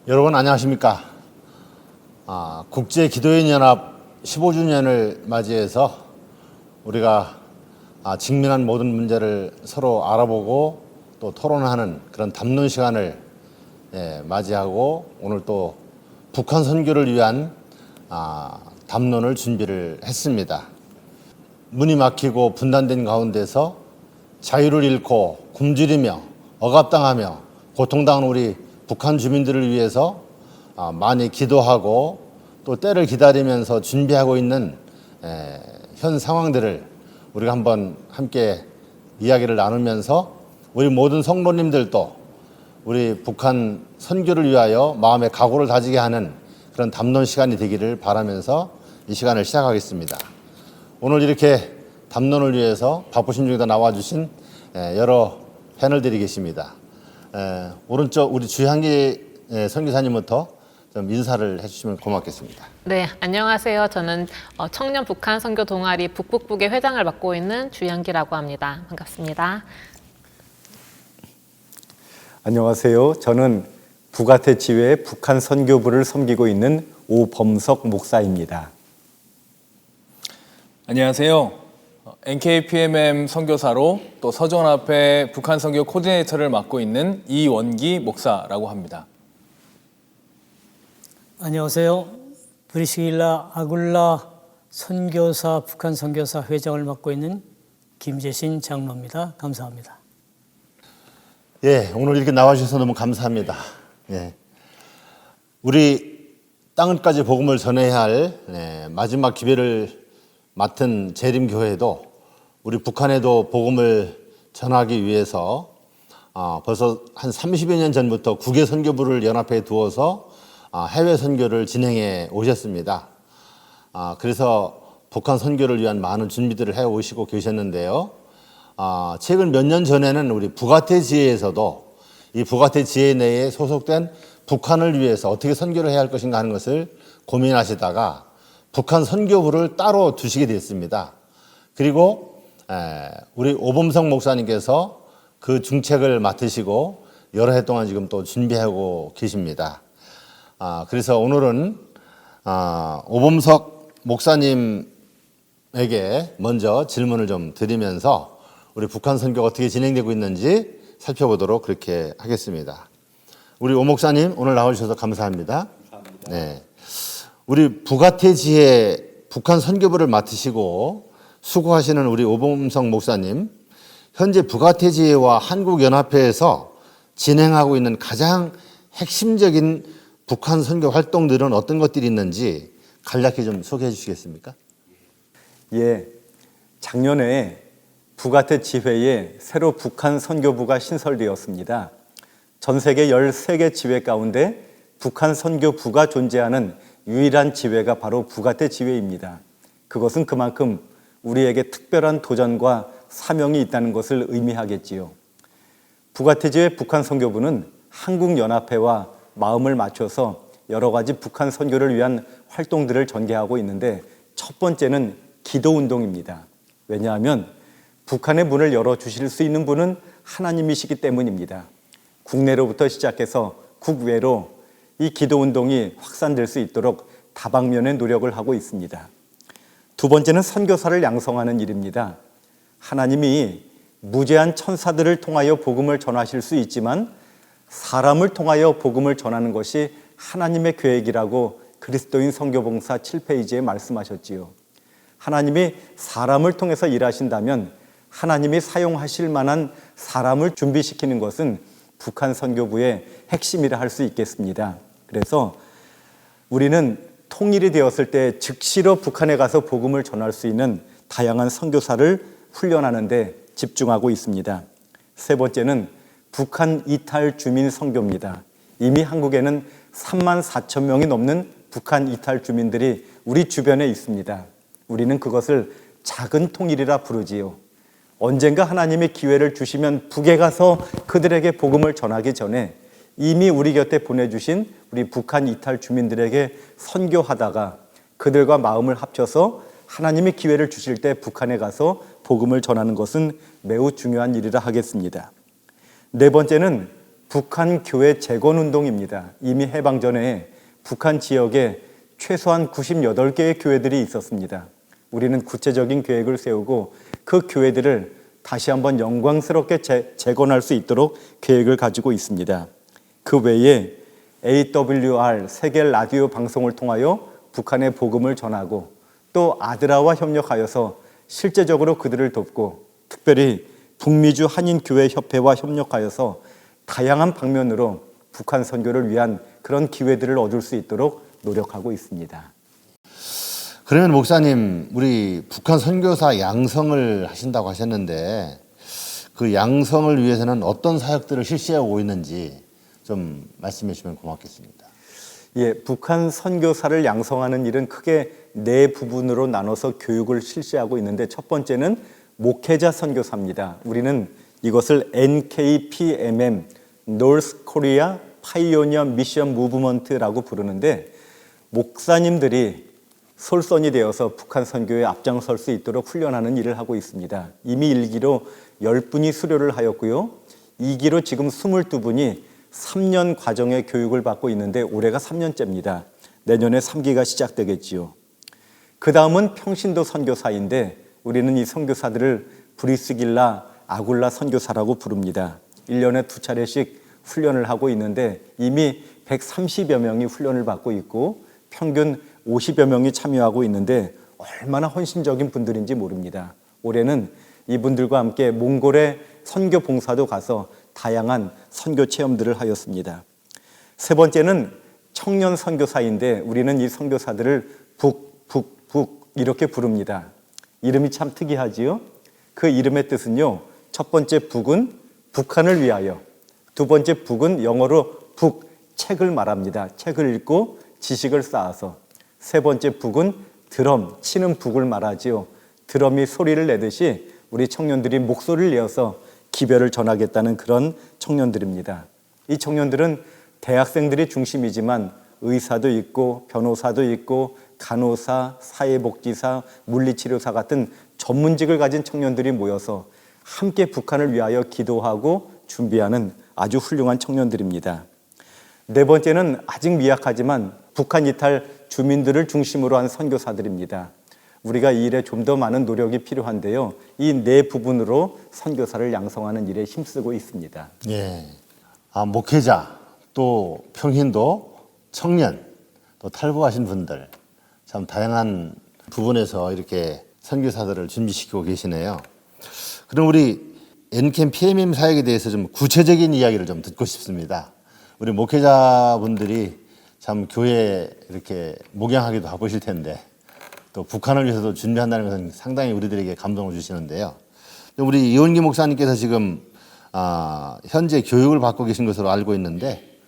여러분 안녕하십니까? 국제기도인연합 15주년을 맞이해서 우리가 직면한 모든 문제를 서로 알아보고 또 토론하는 그런 담론 시간을 맞이하고 오늘 또 북한 선교를 위한 담론을 준비를 했습니다. 문이 막히고 분단된 가운데서 자유를 잃고 굶주리며 억압당하며 고통당하는 우리 북한 주민들을 위해서 많이 기도하고 또 때를 기다리면서 준비하고 있는 현 상황들을 우리가 한번 함께 이야기를 나누면서 우리 모든 성도님들도 우리 북한 선교를 위하여 마음의 각오를 다지게 하는 그런 담론 시간이 되기를 바라면서 이 시간을 시작하겠습니다. 오늘 이렇게 담론을 위해서 바쁘신 중에도 나와주신 여러 패널들이 계십니다. 오른쪽 우리 주향기 선교사님부터 좀 인사를 해주시면 고맙겠습니다. 네, 안녕하세요. 저는 청년 북한 선교 동아리 북북북의 회장을 맡고 있는 주향기라고 합니다. 반갑습니다. 안녕하세요. 저는 북아태 지회 북한 선교부를 섬기고 있는 오범석 목사입니다. 안녕하세요. NKPMM 선교사로 또 서정연합회 북한 선교 코디네이터를 맡고 있는 이원기 목사라고 합니다. 안녕하세요. 브리스길라 아굴라 선교사 북한 선교사 회장을 맡고 있는 김재신 장로입니다. 감사합니다. 오늘 이렇게 나와주셔서 너무 감사합니다. 우리 땅끝까지 복음을 전해야 할 마지막 기회를 맡은 재림교회도 우리 북한에도 복음을 전하기 위해서 벌써 한 30여 년 전부터 국외 선교부를 연합해 두어서 해외 선교를 진행해 오셨습니다. 그래서 북한 선교를 위한 많은 준비들을 해 오시고 계셨는데요. 최근 몇 년 전에는 우리 북아태 지회에서도 이 북아태 지회 내에 소속된 북한을 위해서 어떻게 선교를 해야 할 것인가 하는 것을 고민하시다가 북한 선교부를 따로 두시게 됐습니다. 그리고 우리 오범석 목사님께서 그 중책을 맡으시고 여러 해 동안 지금 또 준비하고 계십니다. 그래서 오늘은 오범석 목사님에게 먼저 질문을 좀 드리면서 우리 북한 선교가 어떻게 진행되고 있는지 살펴보도록 그렇게 하겠습니다. 우리 오 목사님 오늘 나와주셔서 감사합니다. 감사합니다. 네. 우리 북아태 지회 북한 선교부를 맡으시고 수고하시는 우리 오범석 목사님, 현재 북아태 지회와 한국연합회에서 진행하고 있는 가장 핵심적인 북한 선교 활동들은 어떤 것들이 있는지 간략히 좀 소개해 주시겠습니까? 작년에 북아태 지회에 새로 북한 선교부가 신설되었습니다. 전 세계 13개 지회 가운데 북한 선교부가 존재하는 유일한 지회가 바로 북아태 지회입니다. 그것은 그만큼 우리에게 특별한 도전과 사명이 있다는 것을 의미하겠지요. 북아태 지회 북한 선교부는 한국연합회와 마음을 맞춰서 여러 가지 북한 선교를 위한 활동들을 전개하고 있는데 첫 번째는 기도운동입니다. 왜냐하면 북한의 문을 열어주실 수 있는 분은 하나님이시기 때문입니다. 국내로부터 시작해서 국외로 이 기도운동이 확산될 수 있도록 다방면의 노력을 하고 있습니다. 두 번째는 선교사를 양성하는 일입니다. 하나님이 무제한 천사들을 통하여 복음을 전하실 수 있지만 사람을 통하여 복음을 전하는 것이 하나님의 계획이라고 그리스도인 선교봉사 7페이지에 말씀하셨지요. 하나님이 사람을 통해서 일하신다면 하나님이 사용하실 만한 사람을 준비시키는 것은 북한 선교부의 핵심이라 할 수 있겠습니다. 그래서 우리는 통일이 되었을 때 즉시로 북한에 가서 복음을 전할 수 있는 다양한 선교사를 훈련하는 데 집중하고 있습니다. 세 번째는 북한 이탈 주민 선교입니다. 이미 한국에는 3만 4천 명이 넘는 북한 이탈 주민들이 우리 주변에 있습니다. 우리는 그것을 작은 통일이라 부르지요. 언젠가 하나님이 기회를 주시면 북에 가서 그들에게 복음을 전하기 전에 이미 우리 곁에 보내주신 우리 북한 이탈 주민들에게 선교하다가 그들과 마음을 합쳐서 하나님이 기회를 주실 때 북한에 가서 복음을 전하는 것은 매우 중요한 일이라 하겠습니다. 네 번째는 북한 교회 재건운동입니다. 이미 해방 전에 북한 지역에 최소한 98개의 교회들이 있었습니다. 우리는 구체적인 계획을 세우고 그 교회들을 다시 한번 영광스럽게 재건할 수 있도록 계획을 가지고 있습니다. 그 외에 AWR 세계 라디오 방송을 통하여 북한의 복음을 전하고 또 아드라와 협력하여서 실제적으로 그들을 돕고 특별히 북미주 한인교회 협회와 협력하여서 다양한 방면으로 북한 선교를 위한 그런 기회들을 얻을 수 있도록 노력하고 있습니다. 그러면 목사님, 우리 북한 선교사 양성을 하신다고 하셨는데 그 양성을 위해서는 어떤 사역들을 실시하고 있는지 좀 말씀해 주시면 고맙겠습니다. 예, 북한 선교사를 양성하는 일은 크게 네 부분으로 나눠서 교육을 실시하고 있는데 첫 번째는 목회자 선교사입니다. 우리는 이것을 NKPMM, North Korea Pioneer Mission Movement라고 부르는데 목사님들이 솔선이 되어서 북한 선교에 앞장설 수 있도록 훈련하는 일을 하고 있습니다. 이미 1기로 10분이 수료를 하였고요. 2기로 지금 22분이 3년 과정의 교육을 받고 있는데 올해가 3년째입니다. 내년에 3기가 시작되겠지요. 그 다음은 평신도 선교사인데 우리는 이 선교사들을 브리스길라 아굴라 선교사라고 부릅니다. 1년에 2차례씩 훈련을 하고 있는데 이미 130여 명이 훈련을 받고 있고 평균 50여 명이 참여하고 있는데 얼마나 헌신적인 분들인지 모릅니다. 올해는 이분들과 함께 몽골의 선교 봉사도 가서 다양한 선교 체험들을 하였습니다. 세 번째는 청년 선교사인데 우리는 이 선교사들을 북 이렇게 부릅니다. 이름이 참 특이하지요? 그 이름의 뜻은요. 첫 번째 북은 북한을 위하여, 두 번째 북은 영어로 북, 책을 말합니다. 책을 읽고 지식을 쌓아서. 세 번째 북은 드럼, 치는 북을 말하지요. 드럼이 소리를 내듯이 우리 청년들이 목소리를 내어서 기별을 전하겠다는 그런 청년들입니다. 이 청년들은 대학생들이 중심이지만 의사도 있고 변호사도 있고 간호사, 사회복지사, 물리치료사 같은 전문직을 가진 청년들이 모여서 함께 북한을 위하여 기도하고 준비하는 아주 훌륭한 청년들입니다. 네 번째는 아직 미약하지만 북한 이탈 주민들을 중심으로 한 선교사들입니다. 우리가 이 일에 좀 더 많은 노력이 필요한데요. 이 네 부분으로 선교사를 양성하는 일에 힘쓰고 있습니다. 예. 목회자, 또 평신도, 청년, 또 탈북하신 분들 참 다양한 부분에서 이렇게 선교사들을 준비시키고 계시네요. 그럼 우리 엔캠 PMM 사역에 대해서 좀 구체적인 이야기를 좀 듣고 싶습니다. 우리 목회자분들이 참 교회에 이렇게 목양하기도 바쁘실 텐데 또 북한을 위해서도 준비한다는 것은 상당히 우리들에게 감동을 주시는데요. 우리 이원기 목사님께서 지금 현재 교육을 받고 계신 것으로 알고 있는데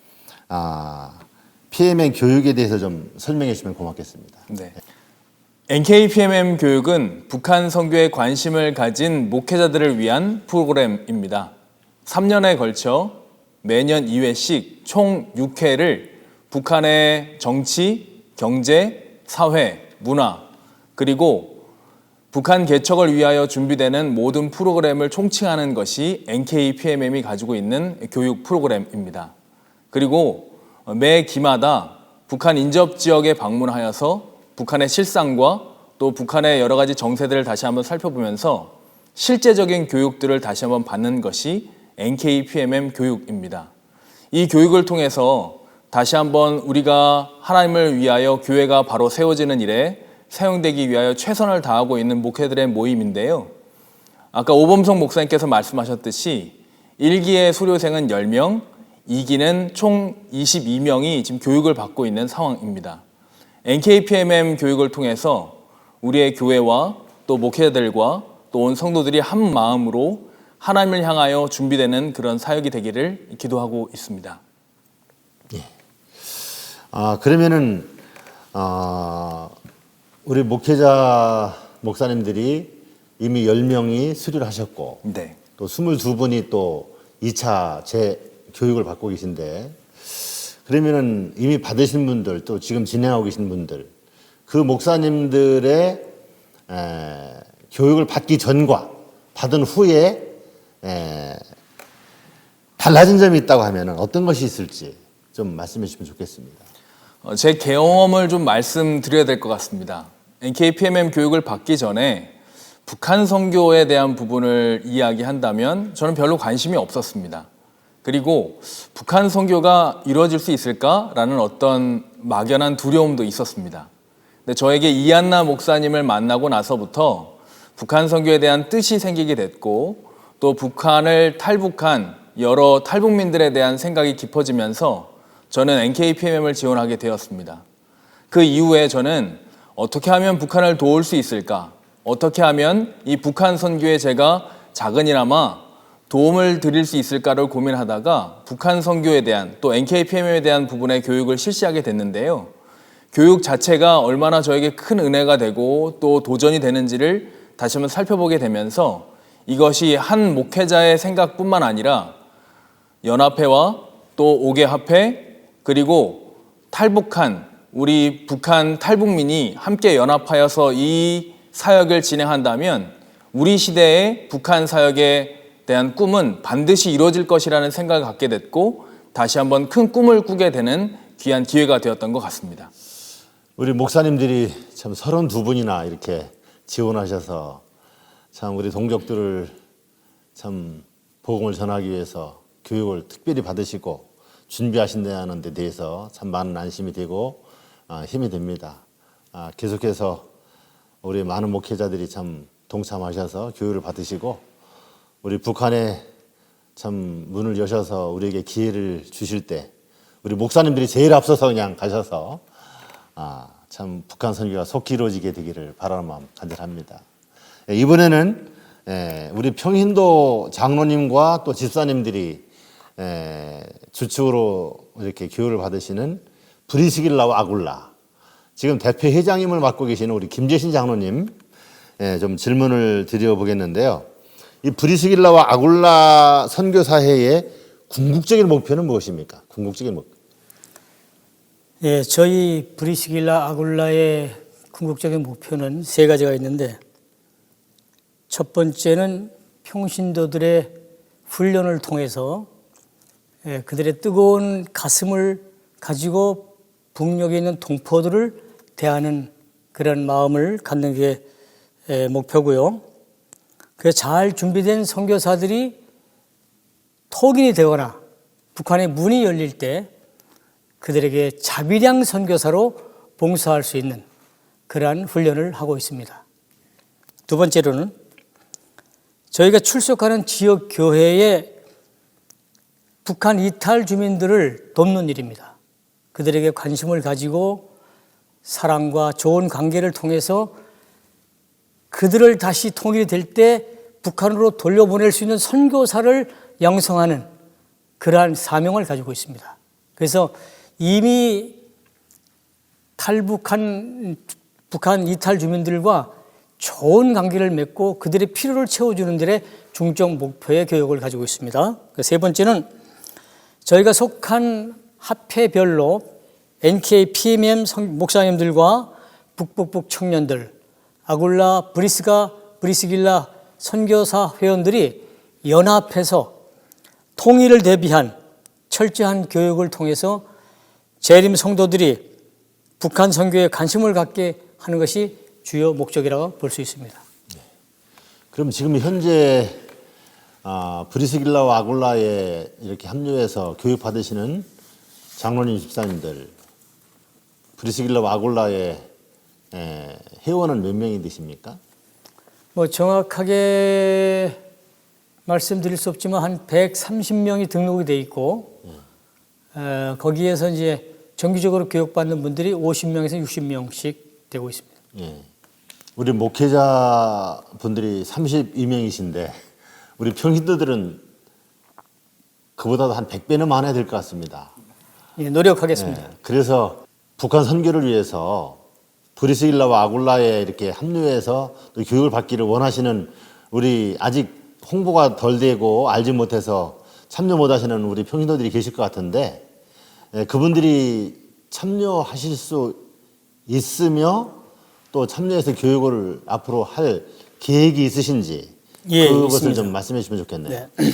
PMM 교육에 대해서 좀 설명해 주시면 고맙겠습니다. 네. NKPMM 교육은 북한 선교에 관심을 가진 목회자들을 위한 프로그램입니다. 3년에 걸쳐 매년 2회씩 총 6회를 북한의 정치, 경제, 사회, 문화, 그리고 북한 개척을 위하여 준비되는 모든 프로그램을 총칭하는 것이 NKPMM이 가지고 있는 교육 프로그램입니다. 그리고 매 기마다 북한 인접 지역에 방문하여서 북한의 실상과 또 북한의 여러 가지 정세들을 다시 한번 살펴보면서 실제적인 교육들을 다시 한번 받는 것이 NKPMM 교육입니다. 이 교육을 통해서 다시 한번 우리가 하나님을 위하여 교회가 바로 세워지는 일에 사용되기 위하여 최선을 다하고 있는 목회들의 모임인데요. 아까 오범석 목사님께서 말씀하셨듯이 1기의 수료생은 10명, 2기는 총 22명이 지금 교육을 받고 있는 상황입니다. NKPMM 교육을 통해서 우리의 교회와 또 목회자들과 또 온 성도들이 한 마음으로 하나님을 향하여 준비되는 그런 사역이 되기를 기도하고 있습니다. 예. 그러면은 우리 목회자 목사님들이 이미 10명이 수료를 하셨고 네. 또 22분이 또 2차 교육을 받고 계신데 그러면은 이미 받으신 분들 또 지금 진행하고 계신 분들 그 목사님들의 교육을 받기 전과 받은 후에 달라진 점이 있다고 하면 어떤 것이 있을지 좀 말씀해 주시면 좋겠습니다. 제 경험을 좀 말씀드려야 될 것 같습니다. NKPMM 교육을 받기 전에 북한 선교에 대한 부분을 이야기한다면 저는 별로 관심이 없었습니다. 그리고 북한 선교가 이루어질 수 있을까라는 어떤 막연한 두려움도 있었습니다. 근데 저에게 이한나 목사님을 만나고 나서부터 북한 선교에 대한 뜻이 생기게 됐고 또 북한을 탈북한 여러 탈북민들에 대한 생각이 깊어지면서 저는 NKPMM을 지원하게 되었습니다. 그 이후에 저는 어떻게 하면 북한을 도울 수 있을까? 어떻게 하면 이 북한 선교에 제가 작은이나마 도움을 드릴 수 있을까를 고민하다가 북한 선교에 대한 또 NKPMM에 대한 부분의 교육을 실시하게 됐는데요. 교육 자체가 얼마나 저에게 큰 은혜가 되고 또 도전이 되는지를 다시 한번 살펴보게 되면서 이것이 한 목회자의 생각뿐만 아니라 연합회와 또 5개 합회 그리고 탈북한 우리 북한 탈북민이 함께 연합하여서 이 사역을 진행한다면 우리 시대의 북한 사역에 대한 꿈은 반드시 이루어질 것이라는 생각을 갖게 됐고 다시 한번 큰 꿈을 꾸게 되는 귀한 기회가 되었던 것 같습니다. 우리 목사님들이 참 32분이나 이렇게 지원하셔서 참 우리 동족들을 참 복음을 전하기 위해서 교육을 특별히 받으시고 준비하신다는 데 대해서 참 많은 안심이 되고 힘이 됩니다. 계속해서 우리 많은 목회자들이 참 동참하셔서 교육을 받으시고 우리 북한에 참 문을 여셔서 우리에게 기회를 주실 때 우리 목사님들이 제일 앞서서 그냥 가셔서 참 북한 선교가 속히 이루어지게 되기를 바라는 마음 간절합니다. 이번에는 우리 평신도 장로님과 또 집사님들이 주축으로 이렇게 교육을 받으시는 브리스길라와 아굴라 지금 대표 회장님을 맡고 계시는 우리 김재신 장로님 좀 질문을 드려보겠는데요. 이 브리스길라와 아굴라 선교사회의 궁극적인 목표는 무엇입니까? 궁극적인 목표. 예, 저희 브리스길라 아굴라의 궁극적인 목표는 세 가지가 있는데 첫 번째는 평신도들의 훈련을 통해서 그들의 뜨거운 가슴을 가지고 북녘에 있는 동포들을 대하는 그런 마음을 갖는 게 목표고요. 그래서 잘 준비된 선교사들이 토긴이 되거나 북한의 문이 열릴 때 그들에게 자비량 선교사로 봉사할 수 있는 그러한 훈련을 하고 있습니다. 두 번째로는 저희가 출석하는 지역 교회에 북한 이탈 주민들을 돕는 일입니다. 그들에게 관심을 가지고 사랑과 좋은 관계를 통해서 그들을 다시 통일이 될 때 북한으로 돌려보낼 수 있는 선교사를 양성하는 그러한 사명을 가지고 있습니다. 그래서 이미 탈북한 북한 이탈 주민들과 좋은 관계를 맺고 그들의 필요를 채워주는 데에 중점 목표의 교육을 가지고 있습니다. 세 번째는 저희가 속한 합회별로 NKPMM 목사님들과 북북북 청년들, 아굴라 브리스길라 선교사 회원들이 연합해서 통일을 대비한 철저한 교육을 통해서 재림 성도들이 북한 선교에 관심을 갖게 하는 것이 주요 목적이라고 볼 수 있습니다. 그럼 지금 현재 브리스길라와 아굴라에 이렇게 합류해서 교육 받으시는 장로님 집사님들 브리스길라와 아굴라의 회원은 몇 명이 되십니까? 뭐 정확하게 말씀드릴 수 없지만 한 130명이 등록이 돼 있고 거기에서 이제 정기적으로 교육받는 분들이 50명에서 60명씩 되고 있습니다. 예. 우리 목회자 분들이 32명이신데 우리 평신도들은 그보다도 한 100배는 많아야 될 것 같습니다. 예, 노력하겠습니다. 그래서 북한 선교를 위해서 브리스길라와 아굴라에 이렇게 합류해서 또 교육을 받기를 원하시는 우리 아직 홍보가 덜 되고 알지 못해서 참여 못 하시는 우리 평신도들이 계실 것 같은데 그분들이 참여하실 수 있으며 또 참여해서 교육을 앞으로 할 계획이 있으신지 예, 그것을 있습니다. 좀 말씀해 주시면 좋겠네요. 네.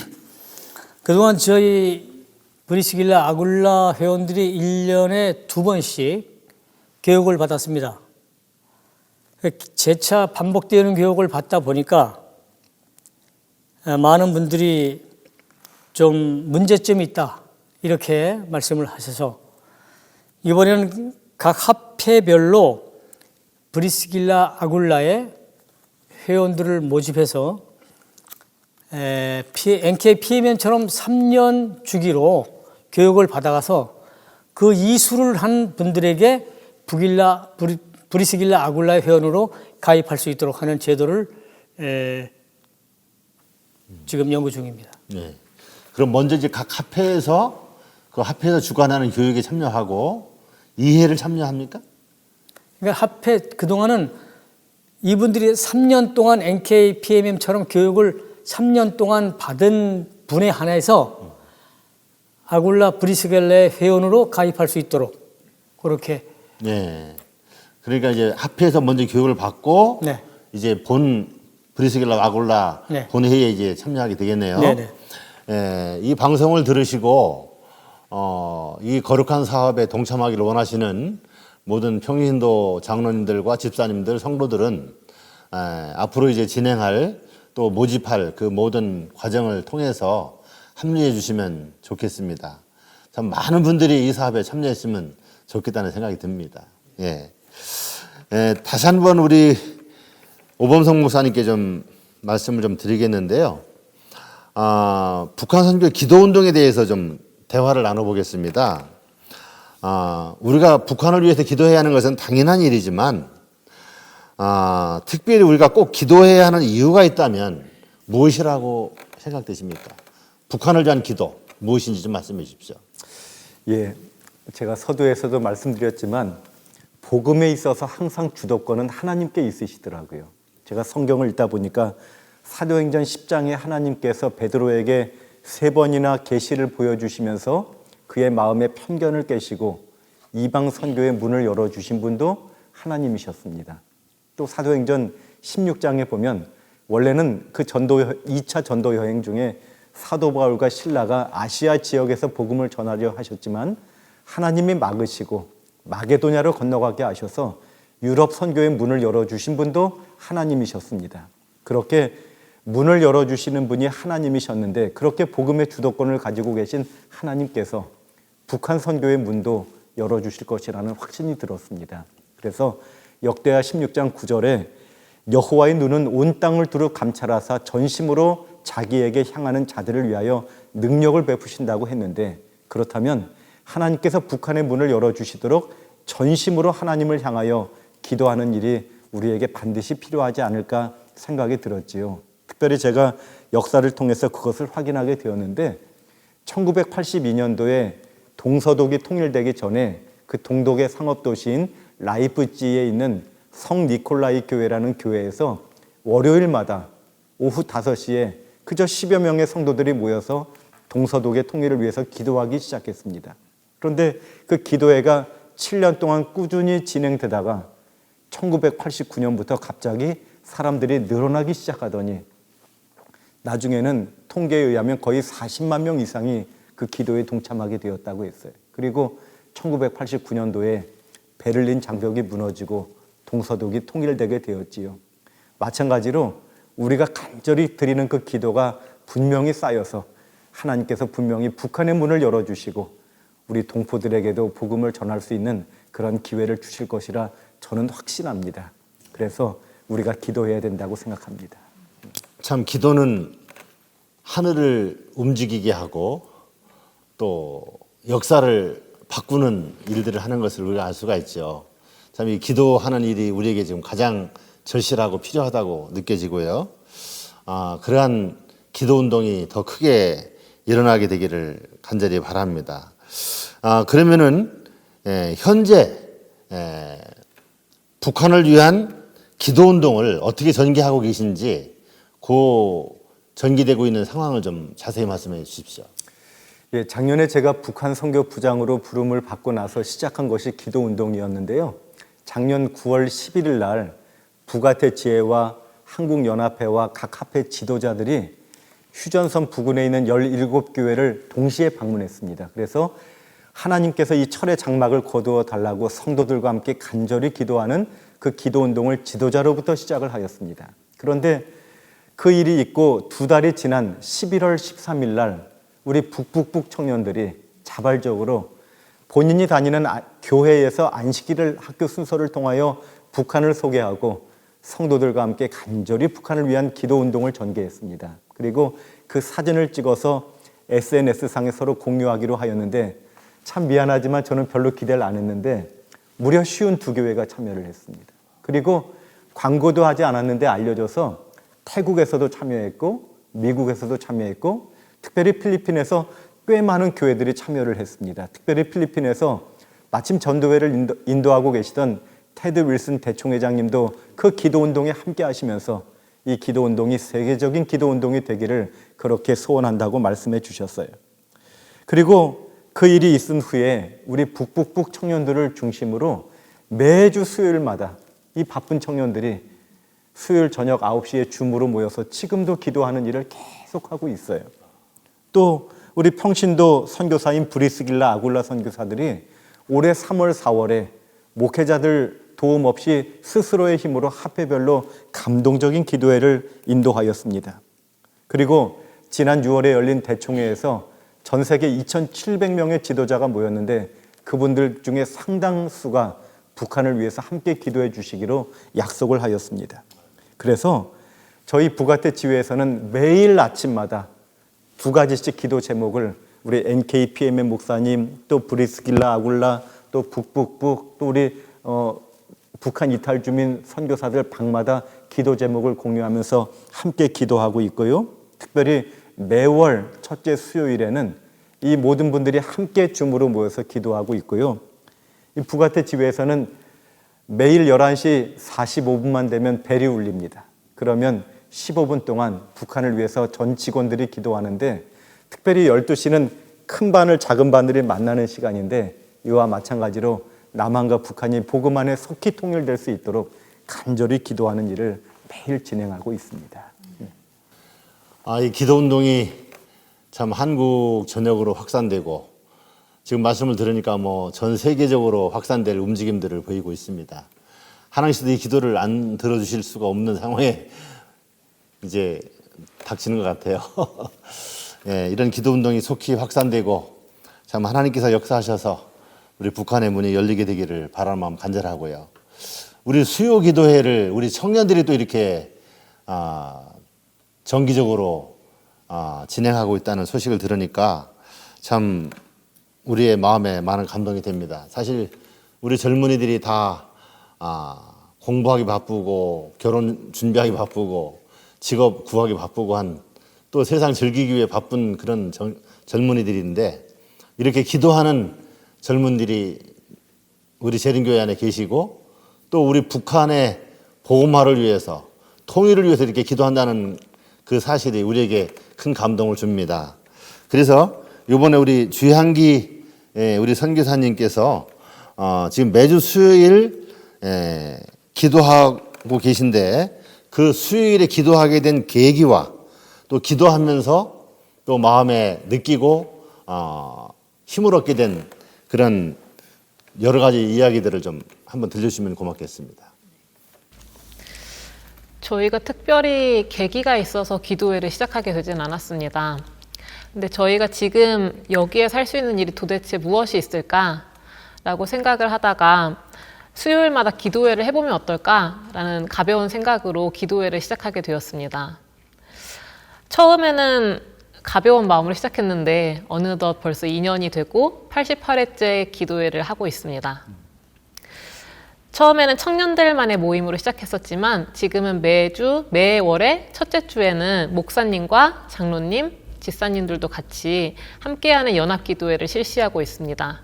그동안 저희 브리스길라 아굴라 회원들이 1년에 2번씩 교육을 받았습니다. 재차 반복되는 교육을 받다 보니까 많은 분들이 좀 문제점이 있다 이렇게 말씀을 하셔서 이번에는 각 합회별로 브리스길라 아굴라의 회원들을 모집해서 NKPMN처럼 3년 주기로 교육을 받아가서 그 이수를 한 분들에게 브리스길라 아굴라의 회원으로 가입할 수 있도록 하는 제도를 지금 연구 중입니다. 네. 그럼 먼저 이제 각 합회에서 그 합회에서 주관하는 교육에 참여하고 이회를 참여합니까? 그러니까 합회 그동안은 이분들이 3년 동안 NKPMM처럼 교육을 3년 동안 받은 분에 한해서 아굴라 브리스길라 회원으로 가입할 수 있도록 그렇게. 네. 그러니까 이제 합회에서 먼저 교육을 받고 네. 이제 본 브리스길라 아굴라 네. 본회의에 이제 참여하게 되겠네요. 네네. 이 방송을 들으시고 이 거룩한 사업에 동참하기를 원하시는 모든 평신도 장로님들과 집사님들, 성도들은 앞으로 이제 진행할 또 모집할 그 모든 과정을 통해서 합류해 주시면 좋겠습니다. 참 많은 분들이 이 사업에 참여했으면 좋겠다는 생각이 듭니다. 예. 다시 한번 우리 오범석 목사님께 좀 말씀을 좀 드리겠는데요. 북한 선교 기도 운동에 대해서 좀 대화를 나눠보겠습니다. 우리가 북한을 위해서 기도해야 하는 것은 당연한 일이지만 특별히 우리가 꼭 기도해야 하는 이유가 있다면 무엇이라고 생각되십니까? 북한을 위한 기도 무엇인지 좀 말씀해 주십시오. 예, 제가 서두에서도 말씀드렸지만 복음에 있어서 항상 주도권은 하나님께 있으시더라고요. 제가 성경을 읽다 보니까 사도행전 10장에 하나님께서 베드로에게 3번이나 계시를 보여주시면서 그의 마음의 편견을 깨시고 이방 선교의 문을 열어주신 분도 하나님이셨습니다. 또 사도행전 16장에 보면 원래는 그 2차 전도 여행 중에 사도 바울과 실라가 아시아 지역에서 복음을 전하려 하셨지만 하나님이 막으시고 마게도냐로 건너가게 하셔서 유럽 선교의 문을 열어주신 분도 하나님이셨습니다. 그렇게 문을 열어주시는 분이 하나님이셨는데 그렇게 복음의 주도권을 가지고 계신 하나님께서 북한 선교의 문도 열어주실 것이라는 확신이 들었습니다. 그래서 역대하 16장 9절에 여호와의 눈은 온 땅을 두루 감찰하사 전심으로 자기에게 향하는 자들을 위하여 능력을 베푸신다고 했는데 그렇다면 하나님께서 북한의 문을 열어주시도록 전심으로 하나님을 향하여 기도하는 일이 우리에게 반드시 필요하지 않을까 생각이 들었지요. 특별히 제가 역사를 통해서 그것을 확인하게 되었는데 1982년도에 동서독이 통일되기 전에 그 동독의 상업도시인 라이프치히에 있는 성 니콜라이 교회라는 교회에서 월요일마다 오후 5시에 그저 10여 명의 성도들이 모여서 동서독의 통일을 위해서 기도하기 시작했습니다. 그런데 그 기도회가 7년 동안 꾸준히 진행되다가 1989년부터 갑자기 사람들이 늘어나기 시작하더니 나중에는 통계에 의하면 거의 40만 명 이상이 그 기도에 동참하게 되었다고 했어요. 그리고 1989년도에 베를린 장벽이 무너지고 동서독이 통일되게 되었지요. 마찬가지로 우리가 간절히 드리는 그 기도가 분명히 쌓여서 하나님께서 분명히 북한의 문을 열어주시고 우리 동포들에게도 복음을 전할 수 있는 그런 기회를 주실 것이라 저는 확신합니다. 그래서 우리가 기도해야 된다고 생각합니다. 참 기도는 하늘을 움직이게 하고 또 역사를 바꾸는 일들을 하는 것을 우리가 알 수가 있죠. 참 이 기도하는 일이 우리에게 지금 가장 절실하고 필요하다고 느껴지고요. 그러한 기도 운동이 더 크게 일어나게 되기를 간절히 바랍니다. 그러면은 현재 북한을 위한 기도 운동을 어떻게 전개하고 계신지 그 전개되고 있는 상황을 좀 자세히 말씀해 주십시오. 예, 작년에 제가 북한 선교 부장으로 부름을 받고 나서 시작한 것이 기도 운동이었는데요. 작년 9월 11일 날 북아태 지회와 한국연합회와 각 합회 지도자들이 휴전선 부근에 있는 17교회를 동시에 방문했습니다. 그래서 하나님께서 이 철의 장막을 거두어 달라고 성도들과 함께 간절히 기도하는 그 기도운동을 지도자로부터 시작을 하였습니다. 그런데 그 일이 있고 2달이 지난 11월 13일 날 우리 북북북 청년들이 자발적으로 본인이 다니는 교회에서 안식일을 학교 순서를 통하여 북한을 소개하고 성도들과 함께 간절히 북한을 위한 기도운동을 전개했습니다. 그리고 그 사진을 찍어서 SNS상에 서로 공유하기로 하였는데 참 미안하지만 저는 별로 기대를 안 했는데 무려 52교회가 참여를 했습니다. 그리고 광고도 하지 않았는데 알려져서 태국에서도 참여했고 미국에서도 참여했고 특별히 필리핀에서 꽤 많은 교회들이 참여를 했습니다. 특별히 필리핀에서 마침 전도회를 인도하고 계시던 테드 윌슨 대총회장님도 그 기도운동에 함께 하시면서 이 기도운동이 세계적인 기도운동이 되기를 그렇게 소원한다고 말씀해 주셨어요. 그리고 그 일이 있은 후에 우리 북북북 청년들을 중심으로 매주 수요일마다 이 바쁜 청년들이 수요일 저녁 9시에 줌으로 모여서 지금도 기도하는 일을 계속하고 있어요. 또 우리 평신도 선교사인 브리스길라 아굴라 선교사들이 올해 3월 4월에 목회자들 도움 없이 스스로의 힘으로 합회별로 감동적인 기도회를 인도하였습니다. 그리고 지난 6월에 열린 대총회에서 전 세계 2,700명의 지도자가 모였는데 그분들 중에 상당수가 북한을 위해서 함께 기도해 주시기로 약속을 하였습니다. 그래서 저희 북아태 지회에서는 매일 아침마다 2가지씩 기도 제목을 우리 NKPMM 목사님, 또 브리스길라 아굴라, 또 북북북, 또 우리 북한 이탈 주민 선교사들 방마다 기도 제목을 공유하면서 함께 기도하고 있고요. 특별히 매월 첫째 수요일에는 이 모든 분들이 함께 줌으로 모여서 기도하고 있고요. 이 북아태 지회에서는 매일 11시 45분만 되면 벨이 울립니다. 그러면 15분 동안 북한을 위해서 전 직원들이 기도하는데 특별히 12시는 큰 바늘 작은 바늘이 만나는 시간인데 이와 마찬가지로 남한과 북한이 복음 안에 속히 통일될 수 있도록 간절히 기도하는 일을 매일 진행하고 있습니다. 이 기도운동이 참 한국 전역으로 확산되고 지금 말씀을 들으니까 뭐 전 세계적으로 확산될 움직임들을 보이고 있습니다. 하나님께서도 이 기도를 안 들어주실 수가 없는 상황에 이제 닥치는 것 같아요. 예, 이런 기도운동이 속히 확산되고 참 하나님께서 역사하셔서 우리 북한의 문이 열리게 되기를 바라는 마음 간절하고요. 우리 수요 기도회를 우리 청년들이 또 이렇게 정기적으로 진행하고 있다는 소식을 들으니까 참 우리의 마음에 많은 감동이 됩니다. 사실 우리 젊은이들이 다 공부하기 바쁘고 결혼 준비하기 바쁘고 직업 구하기 바쁘고 한 또 세상 즐기기 위해 바쁜 그런 젊은이들인데 이렇게 기도하는 젊은들이 우리 재림교회 안에 계시고 또 우리 북한의 복음화를 위해서 통일을 위해서 이렇게 기도한다는 그 사실이 우리에게 큰 감동을 줍니다. 그래서 이번에 우리 주향기 우리 선교사님께서 지금 매주 수요일 기도하고 계신데 그 수요일에 기도하게 된 계기와 또 기도하면서 또 마음에 느끼고 힘을 얻게 된 그런 여러 가지 이야기들을 좀 한번 들려주시면 고맙겠습니다. 저희가 특별히 계기가 있어서 기도회를 시작하게 되진 않았습니다. 근데 저희가 지금 여기에 살 수 있는 일이 도대체 무엇이 있을까라고 생각을 하다가 수요일마다 기도회를 해보면 어떨까라는 가벼운 생각으로 기도회를 시작하게 되었습니다. 처음에는 가벼운 마음으로 시작했는데 어느덧 벌써 2년이 되고 88회째 기도회를 하고 있습니다. 처음에는 청년들만의 모임으로 시작했었지만 지금은 매월의 첫째 주에는 목사님과 장로님, 집사님들도 같이 함께하는 연합기도회를 실시하고 있습니다.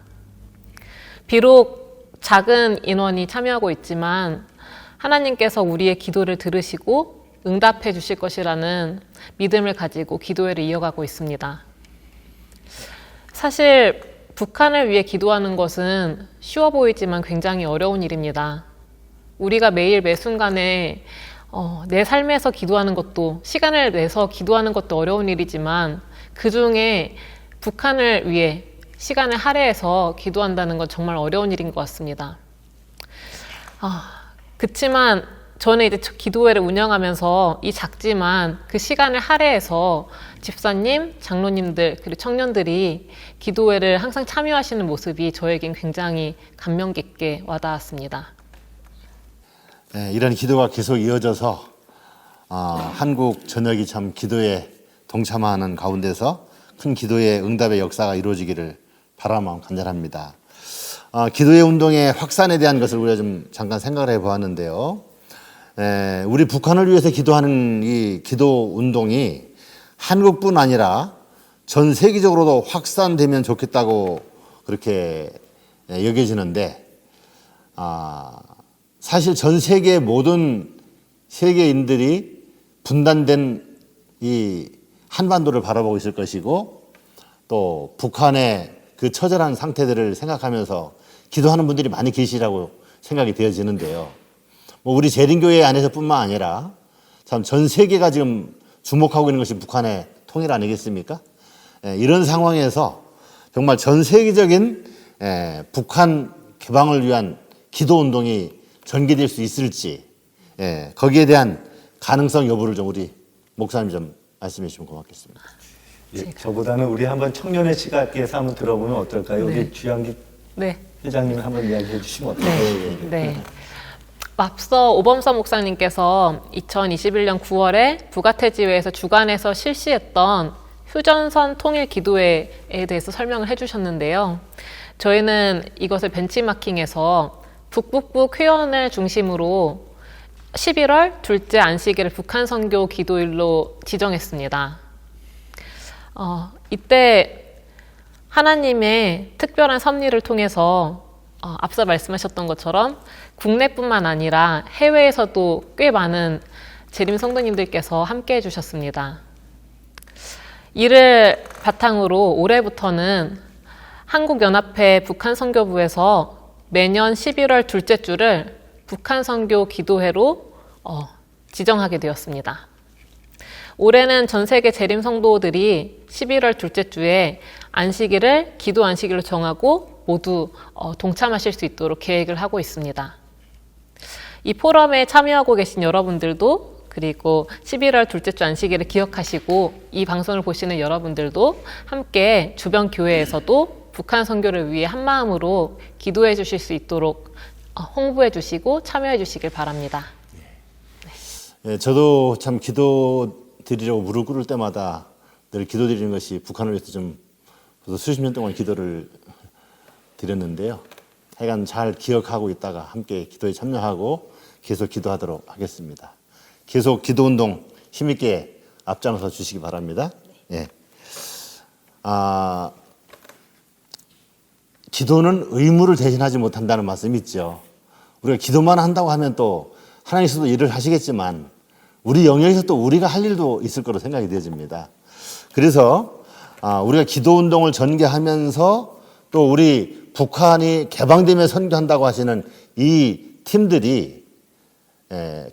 비록 작은 인원이 참여하고 있지만 하나님께서 우리의 기도를 들으시고 응답해 주실 것이라는 믿음을 가지고 기도회를 이어가고 있습니다. 사실 북한을 위해 기도하는 것은 쉬워 보이지만 굉장히 어려운 일입니다. 우리가 매일 매 순간에 내 삶에서 기도하는 것도, 시간을 내서 기도하는 것도 어려운 일이지만 그 중에 북한을 위해 시간을 할애해서 기도한다는 건 정말 어려운 일인 것 같습니다. 그치만 저는 이제 기도회를 운영하면서 이 작지만 그 시간을 할애해서 집사님, 장로님들, 그리고 청년들이 기도회를 항상 참여하시는 모습이 저에겐 굉장히 감명 깊게 와닿았습니다. 네, 이런 기도가 계속 이어져서 한국 전역이 참 기도에 동참하는 가운데서 큰 기도의 응답의 역사가 이루어지기를 바라며 간절합니다. 기도의 운동의 확산에 대한 것을 우리가 좀 잠깐 생각을 해보았는데요. 우리 북한을 위해서 기도하는 이 기도 운동이 한국뿐 아니라 전 세계적으로도 확산되면 좋겠다고 그렇게 여겨지는데, 사실 전 세계의 모든 세계인들이 분단된 이 한반도를 바라보고 있을 것이고, 또 북한의 그 처절한 상태들을 생각하면서 기도하는 분들이 많이 계시라고 생각이 되어지는데요. 우리 재림교회 안에서뿐만 아니라 참 전 세계가 지금 주목하고 있는 것이 북한의 통일 아니겠습니까? 이런 상황에서 정말 전 세계적인 북한 개방을 위한 기도 운동이 전개될 수 있을지, 거기에 대한 가능성 여부를 좀 우리 목사님 좀 말씀해 주시면 고맙겠습니다. 예, 저보다는 우리 한번 청년의 시각에서 한번 들어보면 어떨까요? 네. 우리 주양기 네. 회장님 한번 이야기해 주시면 어떨까요? 네. 앞서 오범서 목사님께서 2021년 9월에 북아태지회에서 주관해서 실시했던 휴전선 통일 기도회에 대해서 설명을 해주셨는데요. 저희는 이것을 벤치마킹해서 북북북 회원을 중심으로 11월 둘째 안식일을 북한 선교 기도일로 지정했습니다. 이때 하나님의 특별한 섭리를 통해서 앞서 말씀하셨던 것처럼 국내뿐만 아니라 해외에서도 꽤 많은 재림 성도님들께서 함께 해주셨습니다. 이를 바탕으로 올해부터는 한국연합회 북한선교부에서 매년 11월 둘째 주를 북한선교 기도회로 지정하게 되었습니다. 올해는 전 세계 재림 성도들이 11월 둘째 주에 안식일을 기도 안식일로 정하고 모두 동참하실 수 있도록 계획을 하고 있습니다. 이 포럼에 참여하고 계신 여러분들도, 그리고 11월 둘째 주 안식일을 기억하시고 이 방송을 보시는 여러분들도 함께 주변 교회에서도 북한 선교를 위해 한 마음으로 기도해 주실 수 있도록 홍보해 주시고 참여해 주시길 바랍니다. 네, 저도 참 기도 드리려고 무릎 꿇을 때마다 늘 기도 드리는 것이 북한을 위해서 좀 수십 년 동안 기도를 드렸는데요. 하여간 잘 기억하고 있다가 함께 기도에 참여하고 계속 기도하도록 하겠습니다. 계속 기도운동 힘있게 앞장서 주시기 바랍니다. 예. 기도는 의무를 대신하지 못한다는 말씀이 있죠. 우리가 기도만 한다고 하면 또 하나님께서도 일을 하시겠지만 우리 영역에서 또 우리가 할 일도 있을 거로 생각이 되어집니다. 그래서 우리가 기도운동을 전개하면서 또 우리 북한이 개방되면 선교한다고 하시는 이 팀들이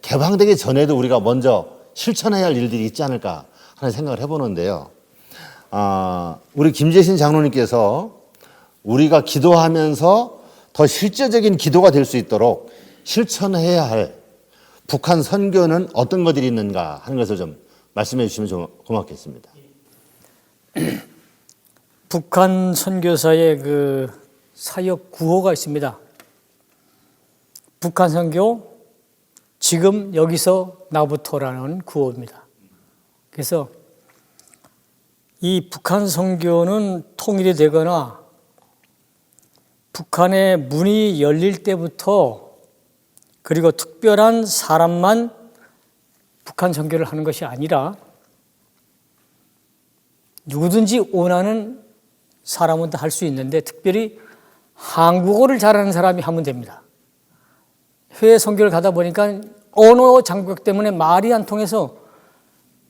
개방되기 전에도 우리가 먼저 실천해야 할 일들이 있지 않을까 하는 생각을 해보는데요. 우리 김재신 장로님께서 우리가 기도하면서 더 실제적인 기도가 될 수 있도록 실천해야 할 북한 선교는 어떤 것들이 있는가 하는 것을 좀 말씀해 주시면 좀 고맙겠습니다. 북한 선교사의 그 사역 구호가 있습니다. 북한 선교 지금 여기서 나부터라는 구호입니다. 그래서 이 북한 선교는 통일이 되거나 북한의 문이 열릴 때부터, 그리고 특별한 사람만 북한 선교를 하는 것이 아니라 누구든지 원하는 사람은 다 할 수 있는데, 특별히 한국어를 잘하는 사람이 하면 됩니다. 해외 선교를 가다 보니까 언어 장벽 때문에 말이 안 통해서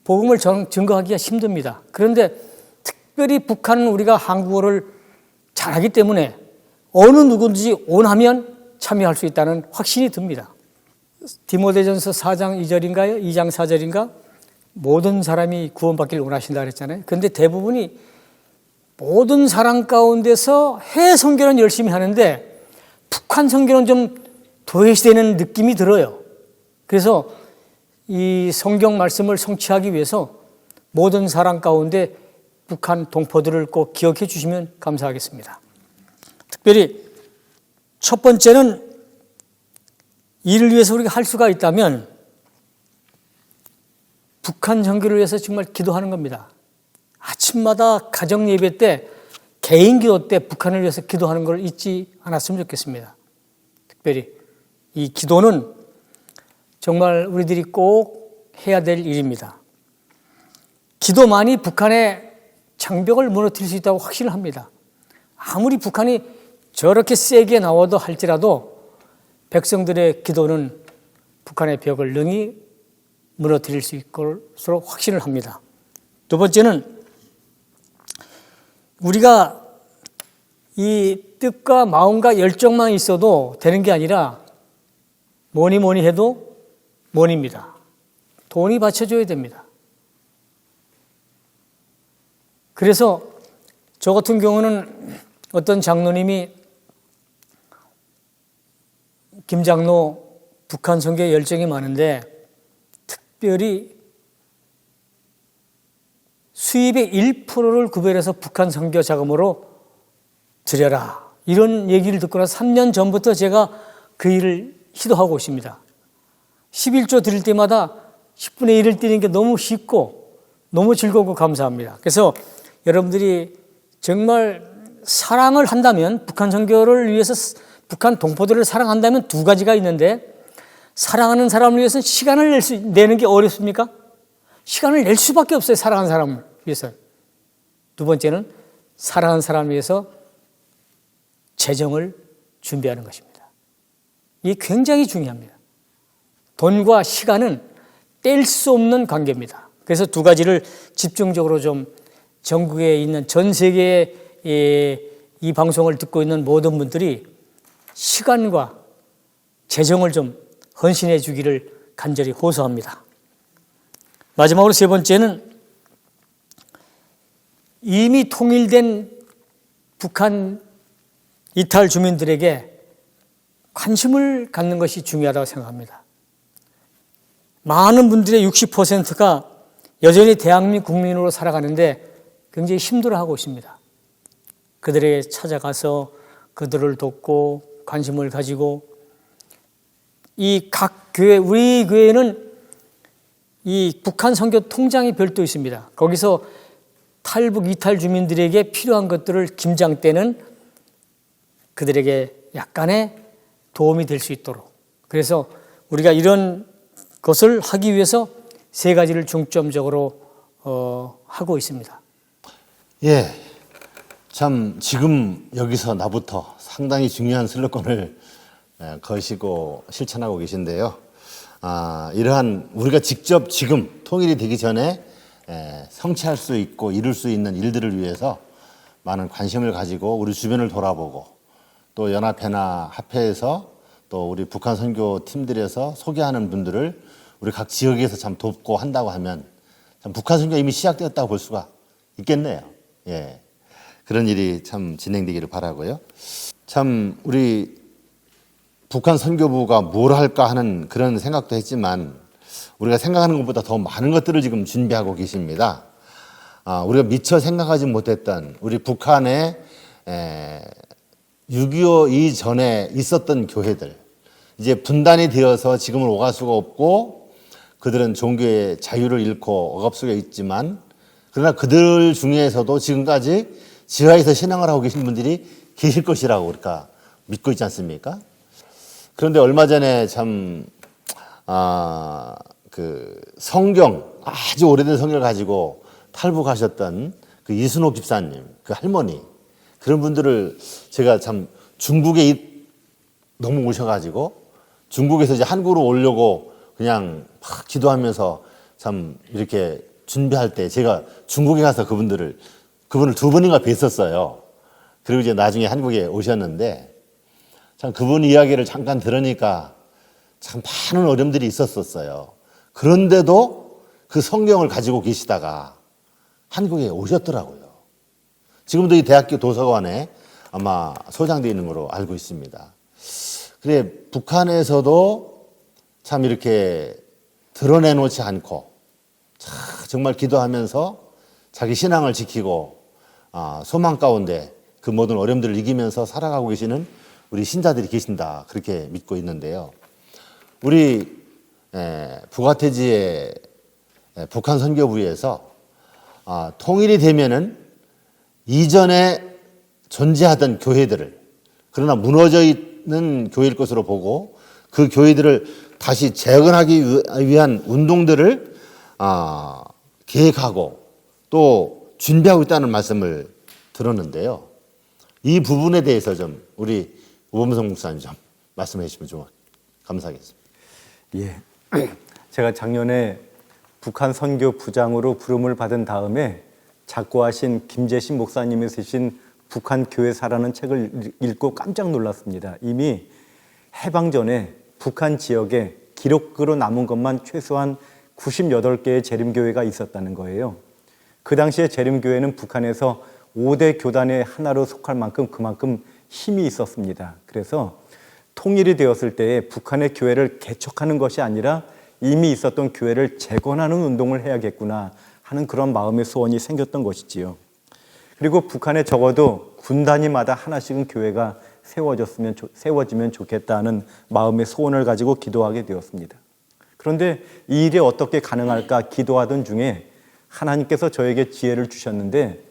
복음을 증거하기가 힘듭니다. 그런데 특별히 북한은 우리가 한국어를 잘하기 때문에 어느 누구든지 원하면 참여할 수 있다는 확신이 듭니다. 디모데전서 4장 2절인가요? 2장 4절인가? 모든 사람이 구원받기를 원하신다 그랬잖아요. 그런데 대부분이 모든 사람 가운데서 해외 선교는 열심히 하는데 북한 선교는 좀 도외시되는 느낌이 들어요. 그래서 이 성경 말씀을 성취하기 위해서 모든 사람 가운데 북한 동포들을 꼭 기억해 주시면 감사하겠습니다. 특별히 첫 번째는 이를 위해서 우리가 할 수가 있다면 북한 선교를 위해서 정말 기도하는 겁니다. 아침마다 가정 예배 때, 개인 기도 때 북한을 위해서 기도하는 걸 잊지 않았으면 좋겠습니다. 특별히 이 기도는 정말 우리들이 꼭 해야 될 일입니다. 기도만이 북한의 장벽을 무너뜨릴 수 있다고 확신을 합니다. 아무리 북한이 저렇게 세게 나와도 할지라도 백성들의 기도는 북한의 벽을 능히 무너뜨릴 수 있을 것으로 확신을 합니다. 두 번째는 우리가 이 뜻과 마음과 열정만 있어도 되는 게 아니라 뭐니 해도 money입니다. 돈이 받쳐줘야 됩니다. 그래서 저 같은 경우는 어떤 장로님이 김장로 북한 선교에 열정이 많은데 특별히 수입의 1%를 구별해서 북한 선교 자금으로 드려라. 이런 얘기를 듣고 나서 3년 전부터 제가 그 일을 시도하고 있습니다. 11조 드릴 때마다 10분의 1을 드리는 게 너무 쉽고 너무 즐겁고 감사합니다. 그래서 여러분들이 정말 사랑을 한다면 북한 선교를 위해서 북한 동포들을 사랑한다면 두 가지가 있는데 사랑하는 사람을 위해서 시간을 내는 게 어렵습니까? 시간을 낼 수밖에 없어요. 사랑하는 사람을 위해서. 두 번째는 사랑하는 사람을 위해서 재정을 준비하는 것입니다. 이게 굉장히 중요합니다. 돈과 시간은 뗄 수 없는 관계입니다. 그래서 두 가지를 집중적으로 좀 전국에 있는 전 세계의 이 방송을 듣고 있는 모든 분들이 시간과 재정을 좀 헌신해 주기를 간절히 호소합니다. 마지막으로 세 번째는 이미 통일된 북한 이탈 주민들에게 관심을 갖는 것이 중요하다고 생각합니다. 많은 분들의 60%가 여전히 대한민국 국민으로 살아가는데 굉장히 힘들어하고 있습니다. 그들에게 찾아가서 그들을 돕고 관심을 가지고 이 각 교회, 우리 교회는 이 북한 선교 통장이 별도 있습니다. 거기서 탈북 이탈 주민들에게 필요한 것들을 김장 때는 그들에게 약간의 도움이 될 수 있도록. 그래서 우리가 이런 것을 하기 위해서 세 가지를 중점적으로 하고 있습니다. 예, 참 지금 여기서 나부터 상당히 중요한 슬로건을 거시고 실천하고 계신데요. 이러한 우리가 직접 지금 통일이 되기 전에 성취할 수 있고 이룰 수 있는 일들을 위해서 많은 관심을 가지고 우리 주변을 돌아보고 또 연합회나 합회에서 또 우리 북한 선교 팀들에서 소개하는 분들을 우리 각 지역에서 참 돕고 한다고 하면 참 북한 선교가 이미 시작되었다고 볼 수가 있겠네요. 예, 그런 일이 참 진행되기를 바라고요. 참 우리 북한 선교부가 뭘 할까 하는 그런 생각도 했지만 우리가 생각하는 것보다 더 많은 것들을 지금 준비하고 계십니다. 우리가 미처 생각하지 못했던 우리 북한의 6.25 이전에 있었던 교회들 이제 분단이 되어서 지금은 오갈 수가 없고 그들은 종교의 자유를 잃고 억압 속에 있지만 그러나 그들 중에서도 지금까지 지하에서 신앙을 하고 계신 분들이 계실 것이라고 우리가 믿고 있지 않습니까? 그런데 얼마 전에 참 그 성경 아주 오래된 성경을 가지고 탈북하셨던 그 이순옥 집사님, 그 할머니 그런 분들을 제가 참 중국에 너무 오셔가지고 중국에서 이제 한국으로 오려고 그냥 막 기도하면서 참 이렇게 준비할 때 제가 중국에 가서 그분을 두 번인가 뵀었어요. 그리고 이제 나중에 한국에 오셨는데 참 그분 이야기를 잠깐 들으니까 참 많은 어려움들이 있었었어요. 그런데도 그 성경을 가지고 계시다가 한국에 오셨더라고요. 지금도 이 대학교 도서관에 아마 소장되어 있는 걸로 알고 있습니다. 그래, 북한에서도 참 이렇게 드러내놓지 않고 정말 기도하면서 자기 신앙을 지키고 소망 가운데 그 모든 어려움들을 이기면서 살아가고 계시는 우리 신자들이 계신다, 그렇게 믿고 있는데요. 우리 부가태지의 북한 선교부에서 통일이 되면은 이전에 존재하던 교회들을, 그러나 무너져 있는 교회일 것으로 보고 그 교회들을 다시 재건하기 위한 운동들을 계획하고 또 준비하고 있다는 말씀을 들었는데요. 이 부분에 대해서 좀 우리 우범성 목사님 좀 말씀해 주시면 좀 감사하겠습니다. 예, 제가 작년에 북한 선교 부장으로 부름을 받은 다음에 작고하신 김재신 목사님이 쓰신 북한 교회사라는 책을 읽고 깜짝 놀랐습니다. 이미 해방 전에 북한 지역에 기록으로 남은 것만 최소한 98개의 재림교회가 있었다는 거예요. 그 당시에 재림교회는 북한에서 5대 교단의 하나로 속할 만큼 그만큼 힘이 있었습니다. 그래서 통일이 되었을 때 북한의 교회를 개척하는 것이 아니라 이미 있었던 교회를 재건하는 운동을 해야겠구나 하는 그런 마음의 소원이 생겼던 것이지요. 그리고 북한에 적어도 군 단위마다 하나씩은 교회가 세워지면 좋겠다는 마음의 소원을 가지고 기도하게 되었습니다. 그런데 이 일이 어떻게 가능할까 기도하던 중에 하나님께서 저에게 지혜를 주셨는데,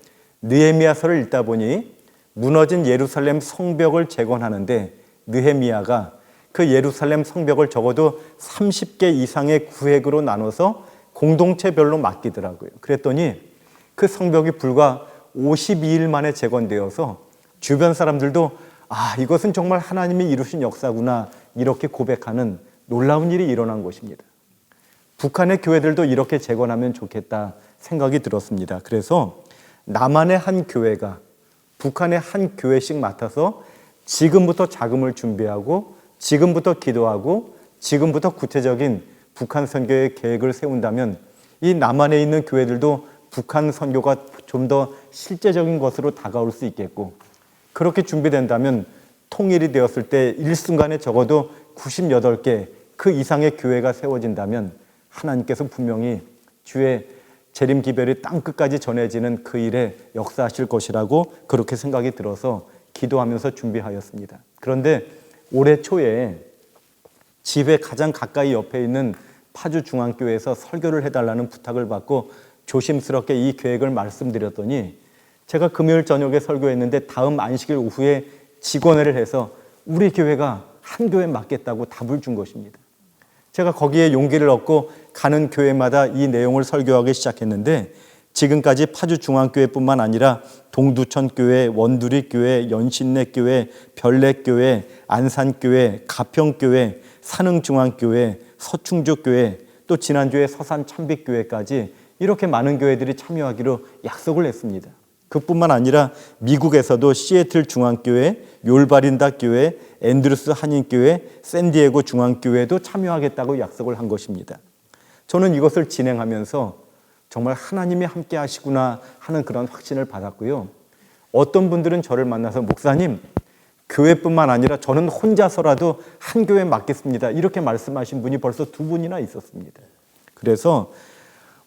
느헤미야서를 읽다 보니 무너진 예루살렘 성벽을 재건하는데 느헤미야가 그 예루살렘 성벽을 적어도 30개 이상의 구획으로 나눠서 공동체별로 맡기더라고요. 그랬더니 그 성벽이 불과 52일 만에 재건되어서 주변 사람들도 이것은 정말 하나님이 이루신 역사구나 이렇게 고백하는 놀라운 일이 일어난 것입니다. 북한의 교회들도 이렇게 재건하면 좋겠다 생각이 들었습니다. 그래서 남한의 한 교회가 북한의 한 교회씩 맡아서 지금부터 자금을 준비하고 지금부터 기도하고 지금부터 구체적인 북한 선교의 계획을 세운다면 이 남한에 있는 교회들도 북한 선교가 좀 더 실제적인 것으로 다가올 수 있겠고, 그렇게 준비된다면 통일이 되었을 때 일순간에 적어도 98개 그 이상의 교회가 세워진다면 하나님께서 분명히 주의 재림 기별이 땅끝까지 전해지는 그 일에 역사하실 것이라고 그렇게 생각이 들어서 기도하면서 준비하였습니다. 그런데 올해 초에 집에 가장 가까이 옆에 있는 파주 중앙교회에서 설교를 해달라는 부탁을 받고 조심스럽게 이 계획을 말씀드렸더니 제가 금요일 저녁에 설교했는데 다음 안식일 오후에 직원회를 해서 우리 교회가 한 교회 맡겠다고 답을 준 것입니다. 제가 거기에 용기를 얻고 가는 교회마다 이 내용을 설교하기 시작했는데 지금까지 파주 중앙교회뿐만 아니라 동두천교회, 원두리교회, 연신내교회, 별내교회, 안산교회, 가평교회, 산흥중앙교회, 서충주교회, 또 지난주에 서산 참빛교회까지 이렇게 많은 교회들이 참여하기로 약속을 했습니다. 그뿐만 아니라 미국에서도 시애틀 중앙교회, 욜바린다 교회, 앤드루스 한인교회, 샌디에고 중앙교회도 참여하겠다고 약속을 한 것입니다. 저는 이것을 진행하면서 정말 하나님이 함께 하시구나 하는 그런 확신을 받았고요. 어떤 분들은 저를 만나서 목사님, 교회뿐만 아니라 저는 혼자서라도 한 교회 맡겠습니다. 이렇게 말씀하신 분이 벌써 2분이나 있었습니다. 그래서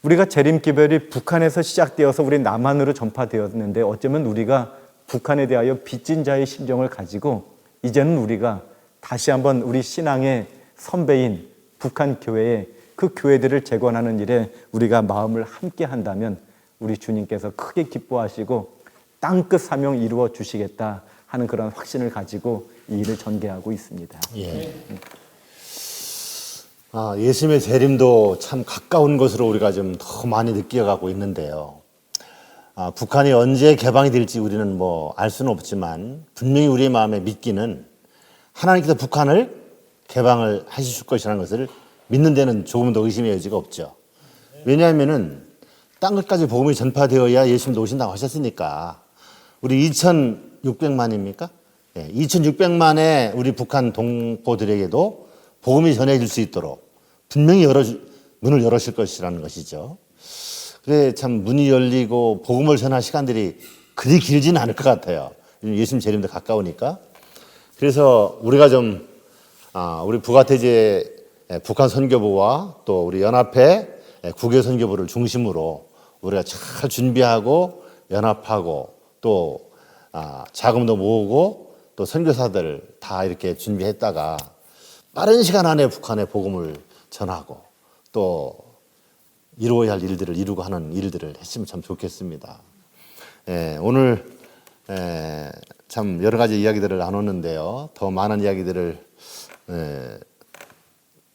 우리가 재림기별이 북한에서 시작되어서 우리 남한으로 전파되었는데 어쩌면 우리가 북한에 대하여 빚진 자의 심정을 가지고 이제는 우리가 다시 한번 우리 신앙의 선배인 북한 교회에 그 교회들을 재건하는 일에 우리가 마음을 함께 한다면 우리 주님께서 크게 기뻐하시고 땅끝 사명 이루어 주시겠다 하는 그런 확신을 가지고 이 일을 전개하고 있습니다. 예. 예수님의 재림도 참 가까운 것으로 우리가 좀 더 많이 느껴가고 있는데요. 북한이 언제 개방이 될지 우리는 알 수는 없지만 분명히 우리의 마음에 믿기는 하나님께서 북한을 개방을 하실 것이라는 것을 믿는 데는 조금 더 의심의 여지가 없죠. 왜냐하면은 땅끝까지 복음이 전파되어야 예수님도 오신다고 하셨으니까 우리 2,600만입니까? 네, 2,600만의 우리 북한 동포들에게도 복음이 전해질 수 있도록 분명히 문을 열으실 것이라는 것이죠. 그래 참 문이 열리고 복음을 전할 시간들이 그리 길지는 않을 것 같아요. 예수님 재림도 가까우니까. 그래서 우리가 좀 우리 부가태제 북한 선교부와 또 우리 연합회 국외 선교부를 중심으로 우리가 잘 준비하고 연합하고 또 자금도 모으고 또 선교사들 다 이렇게 준비했다가 빠른 시간 안에 북한에 복음을 전하고 또 이루어야 할 일들을 이루고 하는 일들을 했으면 참 좋겠습니다. 오늘 참 여러 가지 이야기들을 나눴는데요. 더 많은 이야기들을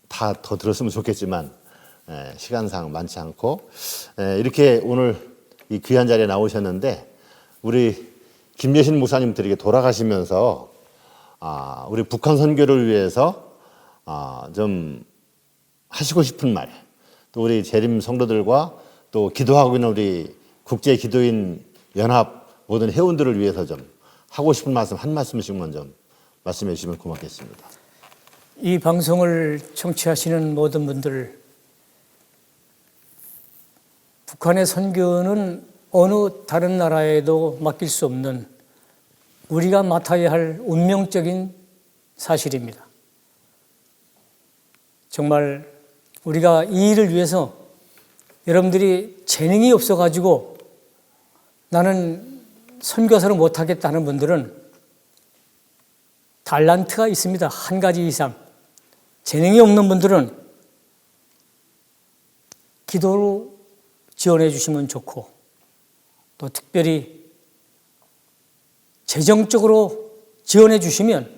다 더 들었으면 좋겠지만 시간상 많지 않고 이렇게 오늘 이 귀한 자리에 나오셨는데 우리 김예신 목사님들에게 돌아가시면서 우리 북한 선교를 위해서 좀 하시고 싶은 말, 또 우리 재림 성도들과 또 기도하고 있는 우리 국제 기도인 연합 모든 회원들을 위해서 좀 하고 싶은 말씀 한 말씀씩만 좀 말씀해 주시면 고맙겠습니다. 이 방송을 청취하시는 모든 분들, 북한의 선교는 어느 다른 나라에도 맡길 수 없는 우리가 맡아야 할 운명적인 사실입니다. 정말 우리가 이 일을 위해서 여러분들이 재능이 없어가지고 나는 선교사를 못하겠다는 분들은 달란트가 있습니다. 한 가지 이상. 재능이 없는 분들은 기도로 지원해 주시면 좋고 또 특별히 재정적으로 지원해 주시면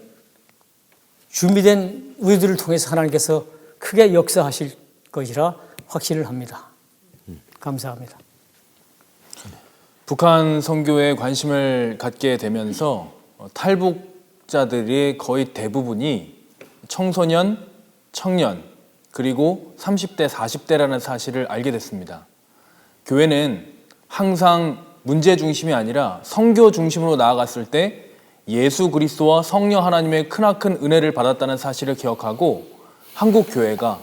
준비된 우리들을 통해서 하나님께서 크게 역사하실 것이라 확신을 합니다. 감사합니다. 북한 선교에 관심을 갖게 되면서 탈북자들의 거의 대부분이 청소년, 청년, 그리고 30대, 40대라는 사실을 알게 됐습니다. 교회는 항상 문제 중심이 아니라 선교 중심으로 나아갔을 때 예수 그리스도와 성령 하나님의 크나큰 은혜를 받았다는 사실을 기억하고 한국 교회가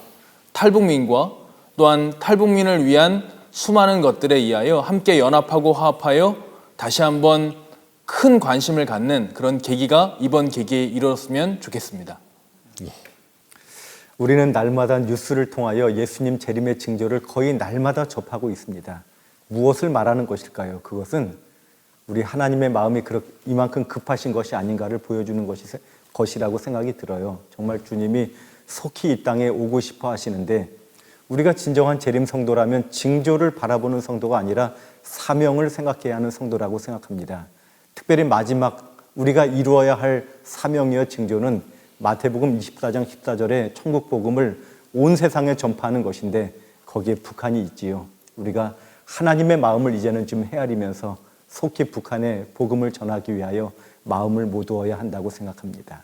탈북민과 또한 탈북민을 위한 수많은 것들에 의하여 함께 연합하고 화합하여 다시 한번 큰 관심을 갖는 그런 계기가 이번 계기에 이루어졌으면 좋겠습니다. 우리는 날마다 뉴스를 통하여 예수님 재림의 징조를 거의 날마다 접하고 있습니다. 무엇을 말하는 것일까요? 그것은 우리 하나님의 마음이 이만큼 급하신 것이 아닌가를 보여주는 것이라고 생각이 들어요. 정말 주님이 속히 이 땅에 오고 싶어 하시는데 우리가 진정한 재림 성도라면 징조를 바라보는 성도가 아니라 사명을 생각해야 하는 성도라고 생각합니다. 특별히 마지막 우리가 이루어야 할 사명이여 징조는 마태복음 24장 14절에 천국 복음을 온 세상에 전파하는 것인데 거기에 북한이 있지요. 우리가 하나님의 마음을 이제는 좀 헤아리면서 속히 북한에 복음을 전하기 위하여 마음을 모두어야 한다고 생각합니다.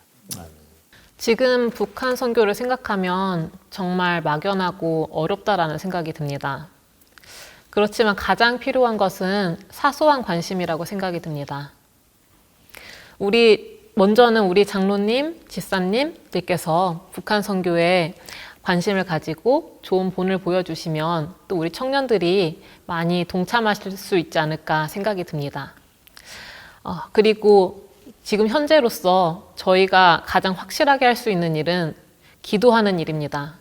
지금 북한 선교를 생각하면 정말 막연하고 어렵다라는 생각이 듭니다. 그렇지만 가장 필요한 것은 사소한 관심이라고 생각이 듭니다. 먼저는 우리 장로님, 집사님들께서 북한 선교에 관심을 가지고 좋은 본을 보여주시면 또 우리 청년들이 많이 동참하실 수 있지 않을까 생각이 듭니다. 그리고 지금 현재로서 저희가 가장 확실하게 할 수 있는 일은 기도하는 일입니다.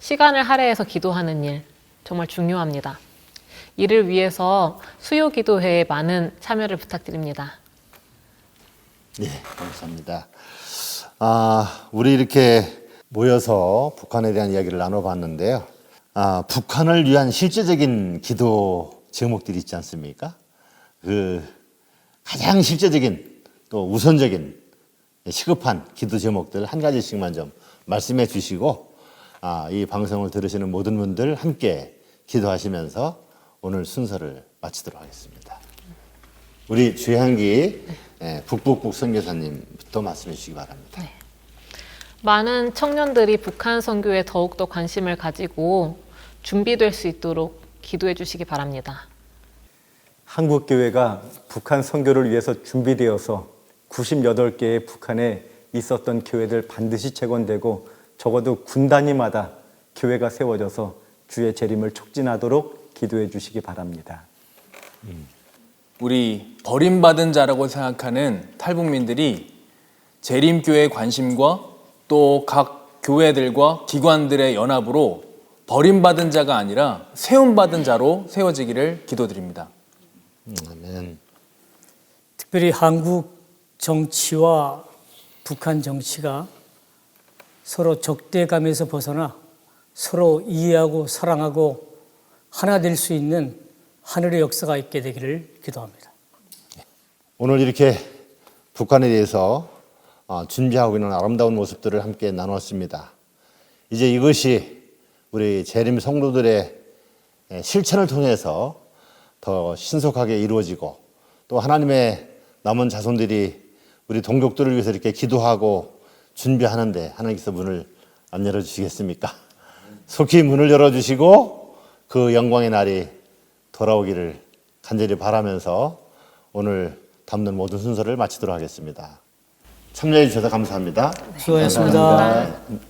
시간을 할애해서 기도하는 일, 정말 중요합니다. 이를 위해서 수요기도회에 많은 참여를 부탁드립니다. 네, 감사합니다. 우리 이렇게 모여서 북한에 대한 이야기를 나눠봤는데요. 북한을 위한 실제적인 기도 제목들이 있지 않습니까? 그 가장 실제적인 또 우선적인 시급한 기도 제목들 한 가지씩만 좀 말씀해 주시고 이 방송을 들으시는 모든 분들 함께 기도하시면서 오늘 순서를 마치도록 하겠습니다. 우리 주향기 북북북 선교사님부터 말씀해 주시기 바랍니다. 네. 많은 청년들이 북한 선교에 더욱더 관심을 가지고 준비될 수 있도록 기도해 주시기 바랍니다. 한국교회가 북한 선교를 위해서 준비되어서 98개의 북한에 있었던 교회들 반드시 재건되고 적어도 군 단위마다 교회가 세워져서 주의 재림을 촉진하도록 기도해 주시기 바랍니다. 우리 버림받은 자라고 생각하는 탈북민들이 재림교회의 관심과 또 각 교회들과 기관들의 연합으로 버림받은 자가 아니라 세움받은 자로 세워지기를 기도드립니다. 아멘. 특별히 한국 정치와 북한 정치가 서로 적대감에서 벗어나 서로 이해하고 사랑하고 하나 될 수 있는 하늘의 역사가 있게 되기를 기도합니다. 오늘 이렇게 북한에 대해서 준비하고 있는 아름다운 모습들을 함께 나눴습니다. 이제 이것이 우리 재림 성도들의 실천을 통해서 더 신속하게 이루어지고 또 하나님의 남은 자손들이 우리 동족들을 위해서 이렇게 기도하고 준비하는데 하나님께서 문을 안 열어주시겠습니까? 속히 문을 열어주시고 그 영광의 날이 돌아오기를 간절히 바라면서 오늘 담는 모든 순서를 마치도록 하겠습니다. 참여해 주셔서 감사합니다. 수고하셨습니다. 감사합니다.